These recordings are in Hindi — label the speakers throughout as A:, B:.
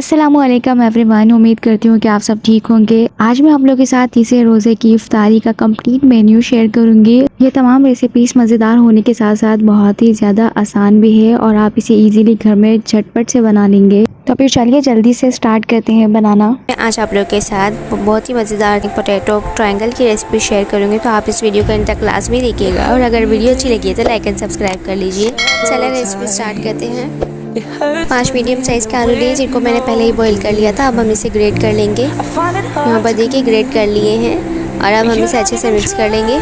A: अस्सलामु अलैकुम एवरीवन, उम्मीद करती हूँ कि आप सब ठीक होंगे। आज मैं आप लोगों के साथ तीसरे रोज़े की इफ्तारी का कंप्लीट मेन्यू शेयर करूँगी। ये तमाम रेसिपीज़ मज़ेदार होने के साथ साथ बहुत ही ज़्यादा आसान भी है और आप इसे इजीली घर में झटपट से बना लेंगे। तो फिर चलिए जल्दी से स्टार्ट करते हैं बनाना।
B: मैं आज आप लोगों के साथ बहुत ही मज़ेदार पोटैटो ट्रायंगल की रेसिपी शेयर करूँगी, तो आप इस वीडियो को अंत तक लाजमी देखिएगा और अगर वीडियो अच्छी लगी है तो लाइक एंड सब्सक्राइब कर लीजिए। चलिए रेसिपी स्टार्ट करते हैं। 5 मीडियम साइज़ के आलू लिए जिनको मैंने पहले ही बॉईल कर लिया था। अब हम इसे ग्रेट कर लेंगे। यहाँ पर देखिए ग्रेट कर लिए हैं और अब हम इसे अच्छे से मिक्स कर लेंगे।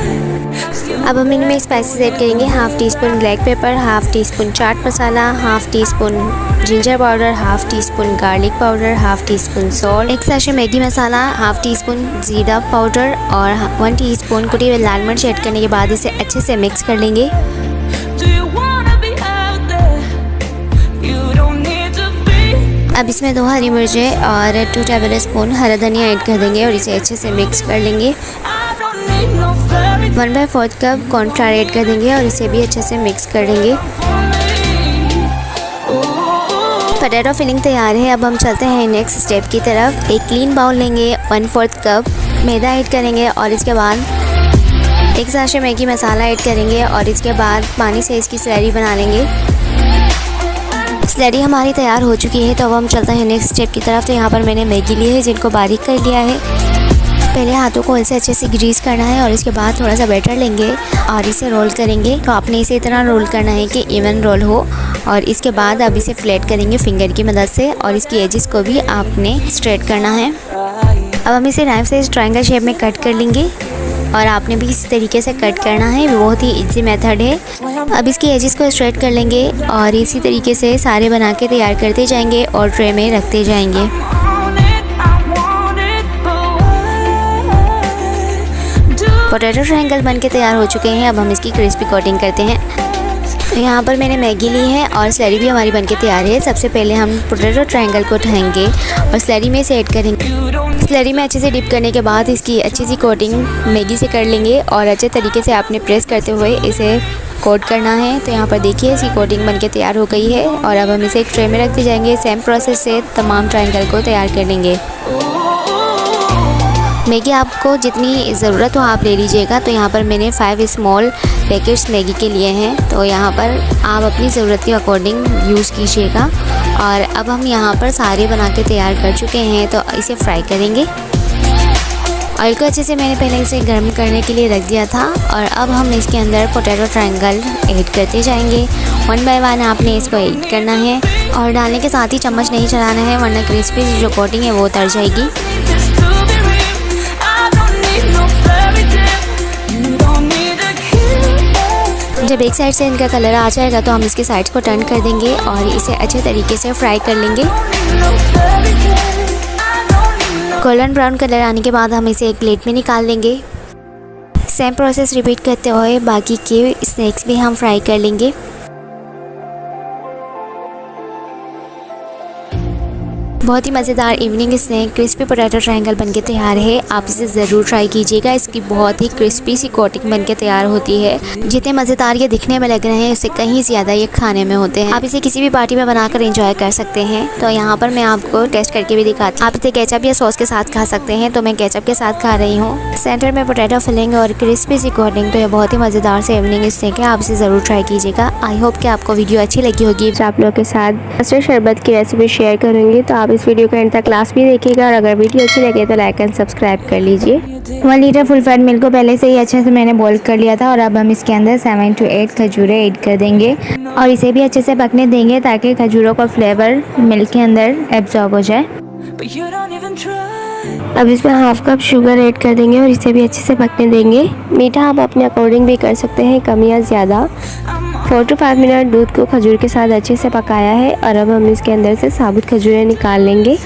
B: अब हम इनमें स्पाइसेस ऐड करेंगे। Half teaspoon black pepper, half teaspoon chaat masala, half teaspoon ginger powder, half teaspoon garlic powder, half teaspoon salt, एक sachet Maggi masala, half teaspoon जीरा पाउडर और 1 टीस्पून कुटी हुई लाल मिर्च ऐड करने के बाद इसे अच्छे से मिक्स कर लेंगे। अब इसमें 2 हरी मिर्चें और 2 टेबल स्पून हरा धनिया ऐड कर देंगे और इसे अच्छे से मिक्स कर लेंगे। 1/4 कप कॉर्नफ्लावर ऐड कर देंगे और इसे भी अच्छे से मिक्स कर लेंगे। पोटैटो फिलिंग तैयार है। अब हम चलते हैं नेक्स्ट स्टेप की तरफ। एक क्लीन बाउल लेंगे, 1/4 कप मैदा ऐड करेंगे और इसके बाद एक सैशे मैगी मसाला ऐड करेंगे और इसके बाद पानी से इसकी स्लरी बना लेंगे। स्लरी हमारी तैयार हो चुकी है, तो अब हम चलते हैं नेक्स्ट स्टेप की तरफ। तो यहाँ पर मैंने मैगी ली है जिनको बारीक कर लिया है। पहले हाथों को ऑयल से अच्छे से ग्रीस करना है और इसके बाद थोड़ा सा बैटर लेंगे और इसे रोल करेंगे। तो आपने इसे इतना रोल करना है कि इवन रोल हो और इसके बाद अब इसे फ्लैट करेंगे फिंगर की मदद से और इसकी एजेस को भी आपने स्ट्रेट करना है। अब हम इसे नाइफ से ट्रायंगल शेप में कट कर लेंगे और आपने भी इस तरीके से कट करना है। बहुत ही इजी मेथड है। अब इसकी एजेस को स्ट्रेट कर लेंगे और इसी तरीके से सारे बना के तैयार करते जाएंगे और ट्रे में रखते जाएंगे। पोटैटो ट्रायंगल बन के तैयार हो चुके हैं। अब हम इसकी क्रिस्पी कोटिंग करते हैं। तो यहाँ पर मैंने मैगी ली है और स्लरी भी हमारी बनके तैयार है। सबसे पहले हम पोटैटो ट्रायंगल को उठाएंगे और स्लरी में इसे ऐड करेंगे। स्लरी में अच्छे से डिप करने के बाद इसकी अच्छी सी कोटिंग मैगी से कर लेंगे और अच्छे तरीके से आपने प्रेस करते हुए इसे कोट करना है। तो यहाँ पर देखिए इसकी कोटिंग बनके तैयार हो गई है और अब हम इसे एक ट्रे में रखते जाएंगे। सेम प्रोसेस से तमाम ट्रायंगल को तैयार कर लेंगे। मैगी आपको जितनी ज़रूरत हो आप ले लीजिएगा। तो यहाँ पर मैंने 5 स्मॉल पैकेट्स मैगी के लिए हैं, तो यहाँ पर आप अपनी ज़रूरत के अकॉर्डिंग यूज़ कीजिएगा। और अब हम यहाँ पर सारे बना के तैयार कर चुके हैं, तो इसे फ्राई करेंगे। ऑयल को अच्छे से मैंने पहले इसे गर्म करने के लिए रख दिया था और अब हम इसके अंदर पोटैटो ट्रायंगल ऐड करते जाएंगे। 1 बाय 1 आपने इसको ऐड करना है और डालने के साथ ही चम्मच नहीं चलाना है, वरना क्रिस्पी जो कोटिंग है वो उतर जाएगी। जब एक साइड से इनका कलर आ जाएगा तो हम इसके साइड्स को टर्न कर देंगे और इसे अच्छे तरीके से फ्राई कर लेंगे। गोल्डन ब्राउन कलर आने के बाद हम इसे एक प्लेट में निकाल लेंगे। सेम प्रोसेस रिपीट करते हुए बाकी के स्नैक्स भी हम फ्राई कर लेंगे। बहुत ही मज़ेदार evening snack crispy potato triangle बनके तैयार है। आप इसे ज़रूर ट्राई कीजिएगा। इसकी बहुत ही क्रिस्पी सी कोटिंग बनके तैयार होती है। जितने मज़ेदार ये दिखने में लग रहे हैं उससे कहीं ज़्यादा ये खाने में होते हैं। आप इसे किसी भी पार्टी में बनाकर एंजॉय कर सकते हैं। तो यहाँ पर मैं आपको टेस्ट करके भी दिखाती हूँ। आप इसे केचप या सॉस के साथ खा सकते हैं, तो मैं केचप के साथ खा रही हूँ। सेंटर में पोटैटो फिलिंग और क्रिस्पी सी कोटिंग, तो ये बहुत ही मज़ेदार से इवनिंग स्नैक है। आप इसे ज़रूर ट्राई कीजिएगा। आई होप कि आपको वीडियो अच्छी लगी होगी।
A: आप लोगों के साथ कस्टर्ड शरबत की रेसिपी शेयर करूँगी, तो आप इस वीडियो को एंड तक क्लास भी देखिएगा और अगर वीडियो अच्छी लगे तो लाइक एंड सब्सक्राइब कर लीजिए। 1 लीटर फुल फैट मिल्क को पहले से ही अच्छे से मैंने बॉईल कर लिया था और अब हम इसके अंदर 7 to 8 खजूरें ऐड कर देंगे और इसे भी अच्छे से पकने देंगे ताकि खजूरों का फ्लेवर मिल्क के अंदर एब्जॉर्ब हो जाए। अब इसमें 1/2 कप शुगर ऐड कर देंगे और इसे भी अच्छे से पकने देंगे। मीठा आप अपने अकॉर्डिंग भी कर सकते हैं, कम या ज़्यादा। 4 to 5 मिनट दूध को खजूर के साथ अच्छे से पकाया है और अब हम इसके अंदर से साबुत खजूरें निकाल लेंगे।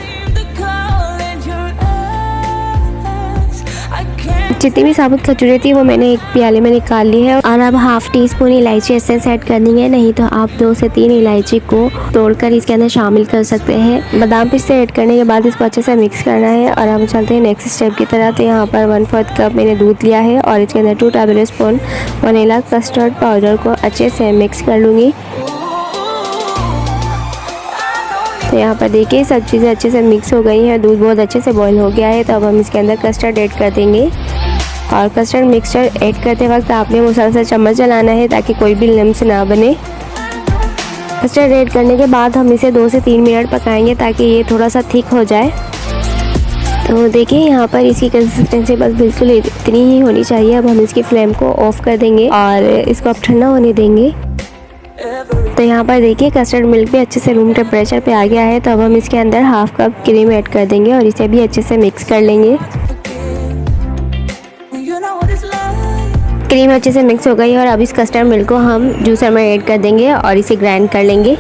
A: जितनी भी साबुत खजूरें थी वो मैंने एक प्याले में निकाल ली है और अब 1/2 टीस्पून इलायची एसेंस ऐड कर देंगे। नहीं तो आप 2 से 3 इलायची को तोड़कर इसके अंदर शामिल कर सकते हैं। बादाम पिस्ते ऐड करने के बाद इसको अच्छे से मिक्स करना है और हम चलते हैं नेक्स्ट स्टेप की तरह। तो यहाँ पर 1/4 कप मैंने दूध लिया है और इसके अंदर 2 table spoon vanilla custard powder को अच्छे से मिक्स कर लूँगी। तो यहाँ पर देखिए सब चीज़ें अच्छे से मिक्स हो गई हैं, दूध बहुत अच्छे से बॉईल हो गया है। तो अब हम इसके अंदर कस्टर्ड ऐड कर देंगे और कस्टर्ड मिक्सचर ऐड करते वक्त आपने मुसलसल चम्मच चलाना है ताकि कोई भी लम्स ना बने। कस्टर्ड ऐड करने के बाद हम इसे 2 से 3 मिनट पकाएंगे ताकि ये थोड़ा सा थिक हो जाए। तो देखिए यहाँ पर इसकी कंसिस्टेंसी बस बिल्कुल इतनी ही होनी चाहिए। अब हम इसकी फ्लेम को ऑफ कर देंगे और इसको अब ठंडा होने देंगे। तो यहाँ पर देखिए कस्टर्ड मिल्क भी अच्छे से रूम टेम्परेचर पे आ गया है। तो अब हम इसके अंदर हाफ कप क्रीम ऐड कर देंगे और इसे भी अच्छे से मिक्स कर लेंगे। क्रीम अच्छे से मिक्स हो गई और अब इस कस्टर्ड मिल्क को हम जूसर में ऐड कर देंगे और इसे ग्राइंड कर लेंगे।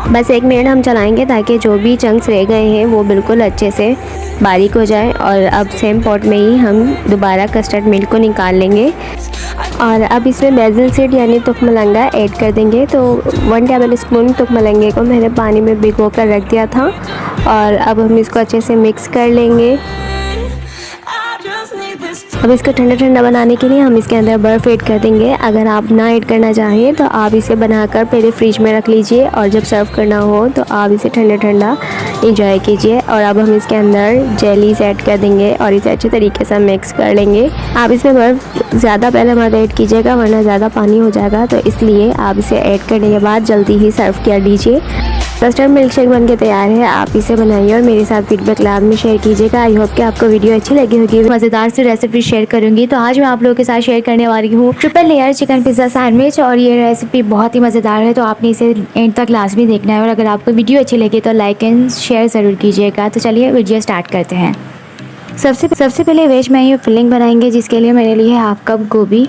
A: बस 1 मिनट हम चलाएंगे ताकि जो भी चंक्स रह गए हैं वो बिल्कुल अच्छे से बारीक हो जाए। और अब सेम पॉट में ही हम दोबारा कस्टर्ड मिल्क को निकाल लेंगे और अब इसमें बेसिल सीड यानी तुखमलंगा ऐड कर देंगे। तो 1 टेबल स्पून तुखमलंगे को मैंने पानी में भिगो कर रख दिया था और अब हम इसको अच्छे से मिक्स कर लेंगे। अब इसको ठंडा ठंडा बनाने के लिए हम इसके अंदर बर्फ़ ऐड कर देंगे। अगर आप ना ऐड करना चाहें तो आप इसे बनाकर पहले फ्रिज में रख लीजिए और जब सर्व करना हो तो आप इसे ठंडा ठंडा इंजॉय कीजिए। और अब हम इसके अंदर जेलीज ऐड कर देंगे और इसे अच्छे तरीके से मिक्स कर लेंगे। आप इसमें बर्फ़ ज़्यादा पहले मत ऐड कीजिएगा वरना ज़्यादा पानी हो जाएगा, तो इसलिए आप इसे ऐड करने के बाद जल्दी ही सर्व कर लीजिए। कस्टर्ड मिल्क शेक बनके तैयार है। आप इसे बनाइए और मेरे साथ फीडबैक लाभ में शेयर कीजिएगा। आई होप कि आपको वीडियो अच्छी लगी होगी। मज़ेदार सी रेसिपी शेयर करूंगी। तो आज मैं आप लोगों के साथ शेयर करने वाली हूँ triple layer chicken pizza sandwich और ये रेसिपी बहुत ही मज़ेदार है। तो आपने इसे एंड तक लाजमी देखना है और अगर आपको वीडियो अच्छी लगी तो लाइक एंड शेयर ज़रूर कीजिएगा। तो चलिए वीडियो स्टार्ट करते हैं। सबसे पहले वेज में ये फिलिंग बनाएंगे, जिसके लिए मैंने ली है हाफ कप गोभी,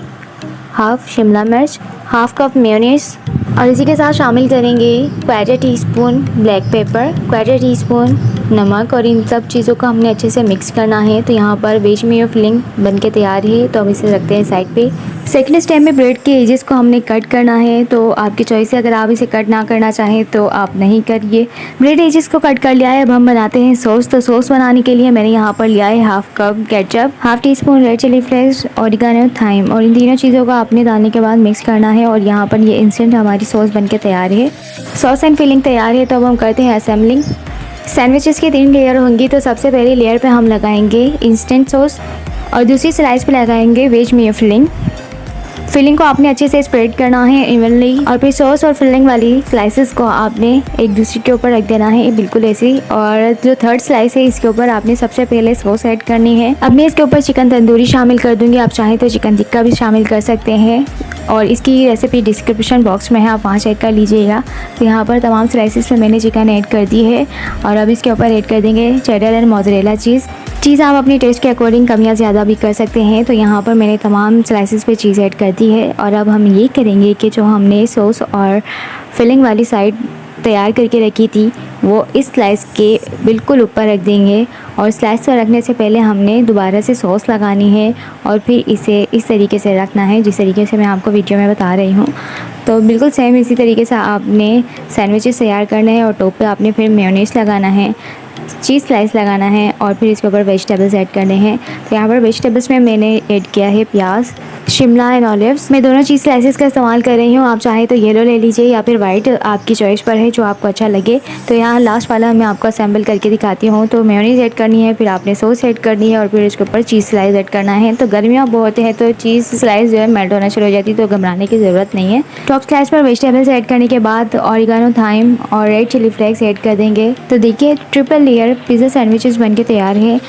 A: हाफ शिमला मिर्च, हाफ कप मेयोनीज और इसी के साथ शामिल करेंगे 1/4 टीस्पून ब्लैक पेपर, 1/4 टीस्पून नमक और इन सब चीज़ों को हमने अच्छे से मिक्स करना है। तो यहाँ पर वेज में ये फिलिंग बन के तैयार है। तो अब इसे रखते हैं साइड पे। सेकंड स्टेप में ब्रेड के एजेस को हमने कट करना है। तो आपकी चॉइस है, अगर आप इसे कट ना करना चाहें तो आप नहीं करिए। ब्रेड एजेस को कट कर लिया है। अब हम बनाते हैं सॉस। तो सॉस बनाने के लिए मैंने यहाँ पर लिया है half cup ketchup, half teaspoon red chilli flakes, oregano, thyme और इन तीनों चीज़ों को आपने डालने के बाद मिक्स करना है। और यहाँ पर ये इंस्टेंट हमारी सॉस बनके तैयार है। सॉस एंड फिलिंग तैयार है। तो अब हम करते हैं असेंबलिंग। सैंडविचेस की 3 लेयर होंगी। तो सबसे पहली लेयर पे हम लगाएंगे इंस्टेंट सॉस और दूसरी स्लाइस पे लगाएंगे वेज में फिलिंग। फिलिंग को आपने अच्छे से स्प्रेड करना है इवनली और फिर सॉस और फिलिंग वाली स्लाइसेस को आपने एक दूसरे के ऊपर रख देना है बिल्कुल ऐसे ही। और जो थर्ड स्लाइस है इसके ऊपर आपने सबसे पहले सॉस ऐड करनी है। अब मैं इसके ऊपर चिकन तंदूरी शामिल कर दूंगी। आप चाहें तो चिकन टिक्का भी शामिल कर सकते हैं और इसकी रेसिपी डिस्क्रिप्शन बॉक्स में है, आप वहाँ चेक कर लीजिएगा। तो यहाँ पर तमाम स्लाइसेस में मैंने चिकन ऐड कर दी है और अब इसके ऊपर ऐड कर देंगे चेडर एंड मोज़रेला चीज़ आप अपने टेस्ट के अकॉर्डिंग कम या ज़्यादा भी कर सकते हैं। तो यहाँ पर मैंने तमाम स्लाइसेस पे चीज़ ऐड कर दी है। और अब हम ये करेंगे कि जो हमने सॉस और फिलिंग वाली साइड तैयार करके रखी थी वो इस स्लाइस के बिल्कुल ऊपर रख देंगे और स्लाइस पर रखने से पहले हमने दोबारा से सॉस लगानी है और फिर इसे इस तरीके से रखना है जिस तरीके से मैं आपको वीडियो में बता रही हूँ। तो बिल्कुल सेम इसी तरीके से आपने सैंडविचेस तैयार करने हैं और टॉप पे आपने फिर मेयोनीज लगाना है, चीज़ स्लाइस लगाना है और फिर इसके ऊपर वेजिटेबल्स ऐड करने हैं। तो यहाँ पर वेजिटेबल्स में मैंने ऐड किया है प्याज, शिमला एंड ऑलिव्स। मैं दोनों चीज़ स्लाइसेस का इस्तेमाल कर रही हूँ। आप चाहें तो येलो ले लीजिए या फिर वाइट, आपकी चॉइस पर है जो आपको अच्छा लगे। तो यहाँ लास्ट वाला मैं आपको असेंबल करके दिखाती हूँ। तो मेयोनीज ऐड करनी है, फिर आपने सॉस ऐड करनी है और फिर इसके ऊपर चीज़ स्लाइस ऐड करना है। तो गर्मियाँ बहुत है तो चीज़ स्लाइस जो है मेल्ट होना शुरू हो जाती है, तो घबराने की ज़रूरत नहीं है। टॉप स्लाइस पर वेजिटेबल्स ऐड करने के बाद ऑरिगेनो, थाइम और रेड चिली फ्लेक्स ऐड कर देंगे। तो देखिए ट्रिपल लेयर पिज़्ज़ा सैंडविचेस बनके तैयार है।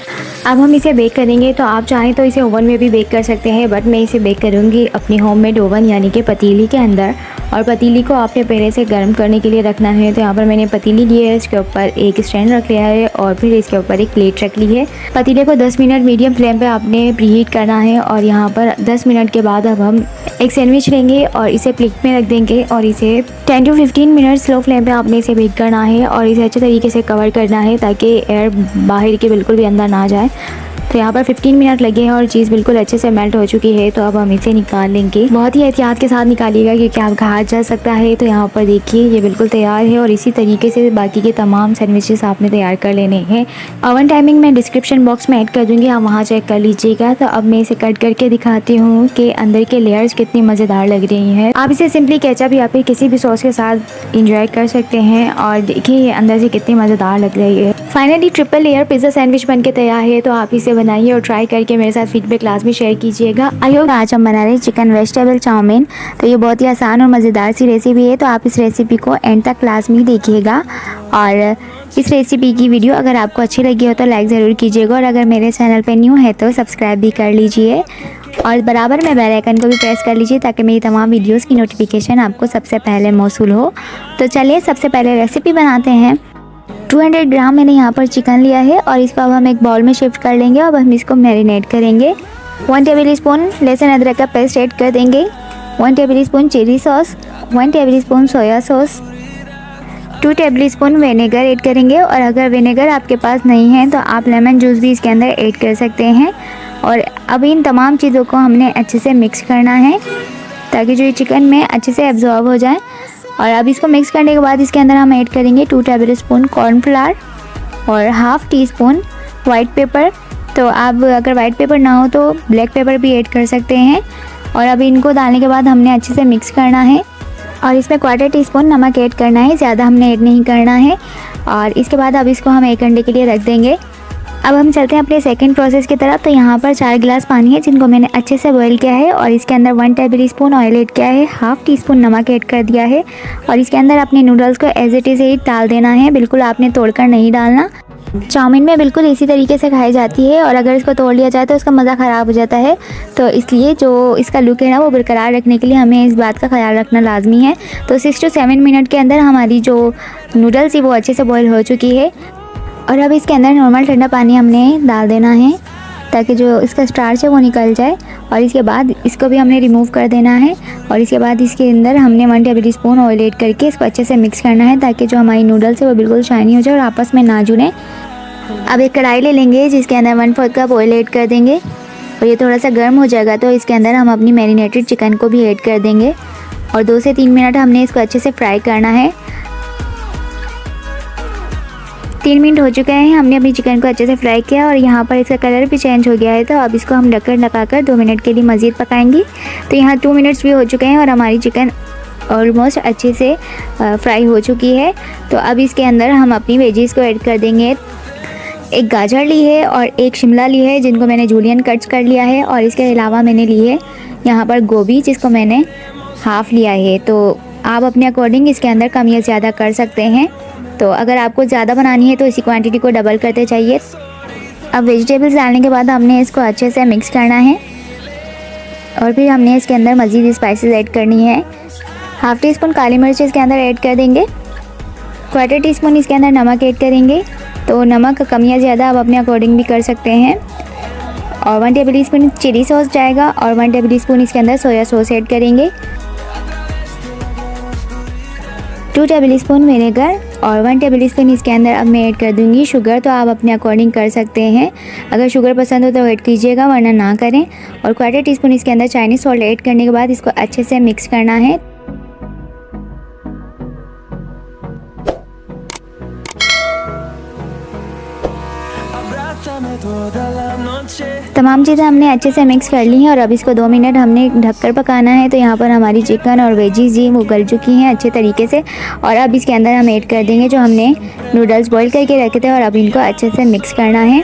A: अब हम इसे बेक करेंगे। तो आप चाहें तो इसे ओवन में भी बेक कर सकते हैं, बट मैं इसे बेक करूँगी अपनी होममेड ओवन यानी कि पतीली के अंदर। और पतीली को आपने पहले से गर्म करने के लिए रखना है। तो यहाँ पर मैंने पतीली ली है, इसके ऊपर एक स्टैंड रख लिया है और फिर इसके ऊपर एक प्लेट रख ली है। पतीले को 10 मिनट मीडियम फ्लेम पे आपने प्रीहीट करना है और यहाँ पर 10 मिनट के बाद अब हम एक सैंडविच लेंगे और इसे प्लेट में रख देंगे और इसे 10 to 15 मिनट स्लो फ्लेम पे आपने इसे बेक करना है और इसे अच्छे तरीके से कवर करना है ताकि एयर बाहर के बिल्कुल भी अंदर ना जाए।
C: तो यहाँ पर 15 मिनट लगे हैं और चीज़ बिल्कुल अच्छे से मेल्ट हो चुकी है। तो अब हम इसे निकाल लेंगे। बहुत ही एहतियात के साथ निकालिएगा क्योंकि आपका हाथ जल सकता है। तो यहाँ पर देखिए ये बिल्कुल तैयार है और इसी तरीके से बाकी के तमाम सैंडविचेस आपने तैयार कर लेने हैं। ओवन टाइमिंग मैं डिस्क्रिप्शन बॉक्स में ऐड कर दूँगी, आप वहाँ चेक कर लीजिएगा। तो अब मैं इसे कट करके दिखाती हूँ कि अंदर के लेयर्स कितनी मज़ेदार लग रही हैं। आप इसे सिंपली केचप या फिर किसी भी सॉस के साथ इंजॉय कर सकते हैं और देखिए ये अंदर से कितनी मज़ेदार लग रही है। Finally triple layer pizza sandwich बनके तैयार है। तो आप इसे बनाइए और ट्राई करके मेरे साथ फीडबैक क्लास में शेयर कीजिएगा। आई होप आज हम बना रहे हैं चिकन वेजिटेबल चाउमीन। तो ये बहुत ही आसान और मज़ेदार सी रेसिपी है। तो आप इस रेसिपी को एंड तक क्लास में ही देखिएगा और इस रेसिपी की वीडियो अगर आपको अच्छी लगी हो तो लाइक ज़रूर कीजिएगा और अगर मेरे चैनल पे न्यू है तो सब्सक्राइब भी कर लीजिए और बराबर में बेल आइकन को भी प्रेस कर लीजिए ताकि मेरी तमाम वीडियोस की नोटिफिकेशन आपको सबसे पहले मौसूल हो। तो चलिए सबसे पहले रेसिपी बनाते हैं। 200 ग्राम मैंने यहाँ पर चिकन लिया है और इसको अब हम एक बाउल में शिफ्ट कर लेंगे। अब हम इसको मैरिनेट करेंगे। 1 टेबल स्पून लहसुन अदरक का पेस्ट ऐड कर देंगे, 1 tablespoon chilli sauce, 1 tablespoon soya sauce, 2 tablespoon vinegar add करेंगे और अगर विनेगर आपके पास नहीं है तो आप लेमन जूस भी इसके अंदर ऐड कर सकते हैं। और अब इन तमाम चीज़ों को हमने अच्छे से मिक्स करना है ताकि जो ये चिकन में अच्छे से एब्जॉर्ब हो जाए। और अब इसको मिक्स करने के बाद इसके अंदर हम ऐड करेंगे 2 टेबल स्पून कॉर्नफ्लावर और half tea spoon white paper. तो आप अगर वाइट पेपर ना हो तो ब्लैक पेपर भी ऐड कर सकते हैं। और अब इनको डालने के बाद हमने अच्छे से मिक्स करना है और इसमें 1/4 टीस्पून नमक ऐड करना है, ज़्यादा हमने ऐड नहीं करना है। और इसके बाद अब इसको हम 1 घंटे के लिए रख देंगे। अब हम चलते हैं अपने सेकंड प्रोसेस की तरफ। तो यहाँ पर 4 गिलास पानी है जिनको मैंने अच्छे से बॉईल किया है और इसके अंदर 1 टेबल स्पून ऑयल ऐड किया है, हाफ़ टी स्पून नमक ऐड कर दिया है और इसके अंदर अपने नूडल्स को एज इट इज़ ही डाल देना है, बिल्कुल आपने तोड़कर नहीं डालना। चाउमीन में बिल्कुल इसी तरीके से खाई जाती है और अगर इसको तोड़ लिया जाए तो उसका मज़ा ख़राब हो जाता है। तो इसलिए जो इसका लुक है ना वो बरकरार रखने के लिए हमें इस बात का ख्याल रखना लाजमी है। तो 6 से 7 मिनट के अंदर हमारी जो नूडल्स है वो अच्छे से बॉईल हो चुकी है और अब इसके अंदर नॉर्मल ठंडा पानी हमने डाल देना है ताकि जो इसका स्टार्च है वो निकल जाए। और इसके बाद इसको भी हमने रिमूव कर देना है और इसके बाद इसके अंदर हमने 1 टेबल स्पून ऑयल ऐड करके इसको अच्छे से मिक्स करना है ताकि जो हमारी नूडल्स है वो बिल्कुल शाइनी हो जाए और आपस में ना जुड़ें। अब एक कढ़ाई ले लेंगे जिसके अंदर 1/4 कप ऑयल ऐड कर देंगे और ये थोड़ा सा गर्म हो जाएगा तो इसके अंदर हम अपनी मैरिनेटेड चिकन को भी ऐड कर देंगे और 2 से 3 मिनट हमने इसको अच्छे से फ्राई करना है। 3 मिनट हो चुके हैं, हमने अपनी चिकन को अच्छे से फ्राई किया और यहाँ पर इसका कलर भी चेंज हो गया है। तो अब इसको हम ढक्कन लगाकर 2 मिनट के लिए मज़ीद पकाएंगे। तो यहाँ 2 मिनट्स भी हो चुके हैं और हमारी चिकन ऑलमोस्ट अच्छे से फ्राई हो चुकी है। तो अब इसके अंदर हम अपनी वेजीज़ को ऐड कर देंगे। एक गाजर ली है और एक शिमला ली है जिनको मैंने जूलियन कट्स कर लिया है और इसके अलावा मैंने ली है यहाँ पर गोभी जिसको मैंने हाफ़ लिया है। तो आप अपने अकॉर्डिंग इसके अंदर कम या ज़्यादा कर सकते हैं। तो अगर आपको ज़्यादा बनानी है तो इसी क्वांटिटी को डबल करते चाहिए। अब वेजिटेबल्स डालने के बाद हमने इसको अच्छे से मिक्स करना है और फिर हमने इसके अंदर मज़ीद स्पाइसेस ऐड करनी है। हाफ़ टी स्पून काली मिर्च इसके अंदर ऐड कर देंगे, 1/4 टीस्पून इसके अंदर नमक ऐड करेंगे। तो नमक कम या ज़्यादा आप अपने अकॉर्डिंग भी कर सकते हैं। और 1 टेबल स्पून चिली सॉस जाएगा और 1 टेबल स्पून इसके अंदर सोया सॉस ऐड करेंगे, 2 टेबल स्पून विनेगर और 1 टेबल स्पून इसके अंदर अब मैं ऐड कर दूंगी शुगर। तो आप अपने अकॉर्डिंग कर सकते हैं, अगर शुगर पसंद हो तो ऐड कीजिएगा वरना ना करें। और 1/4 टीस्पून इसके अंदर चाइनीज़ सॉल्ट ऐड करने के बाद इसको अच्छे से मिक्स करना है। तमाम चीज़ें हमने अच्छे से मिक्स कर ली हैं और अब इसको 2 मिनट हमने ढककर पकाना है। तो यहाँ पर हमारी चिकन और वेजीज जी वो गल चुकी हैं अच्छे तरीके से और अब इसके अंदर हम ऐड कर देंगे जो हमने नूडल्स बॉईल करके रखे थे और अब इनको अच्छे से मिक्स करना है।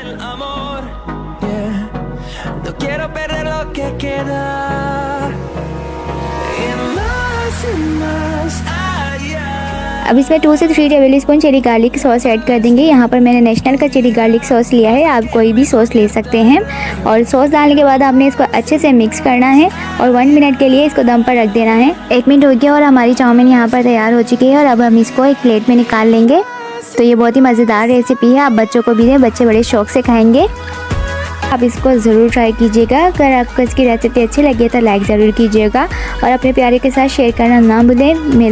C: अब इसमें 2 से 3 tablespoon chilli garlic sauce add कर देंगे। यहाँ पर मैंने नेशनल का चिली गार्लिक सॉस लिया है, आप कोई भी सॉस ले सकते हैं। और सॉस डालने के बाद आपने इसको अच्छे से मिक्स करना है और 1 मिनट के लिए इसको दम पर रख देना है। 1 मिनट हो गया और हमारी चाउमीन यहाँ पर तैयार हो चुकी है और अब हम इसको एक प्लेट में निकाल लेंगे। तो ये बहुत ही मज़ेदार रेसिपी है, आप बच्चों को भी दें, बच्चे बड़े शौक से खाएँगे। आप इसको ज़रूर ट्राई कीजिएगा। अगर आपको इसकी रेसिपी अच्छी लगे तो लाइक ज़रूर कीजिएगा और अपने प्यारे के साथ शेयर करना ना भूलें।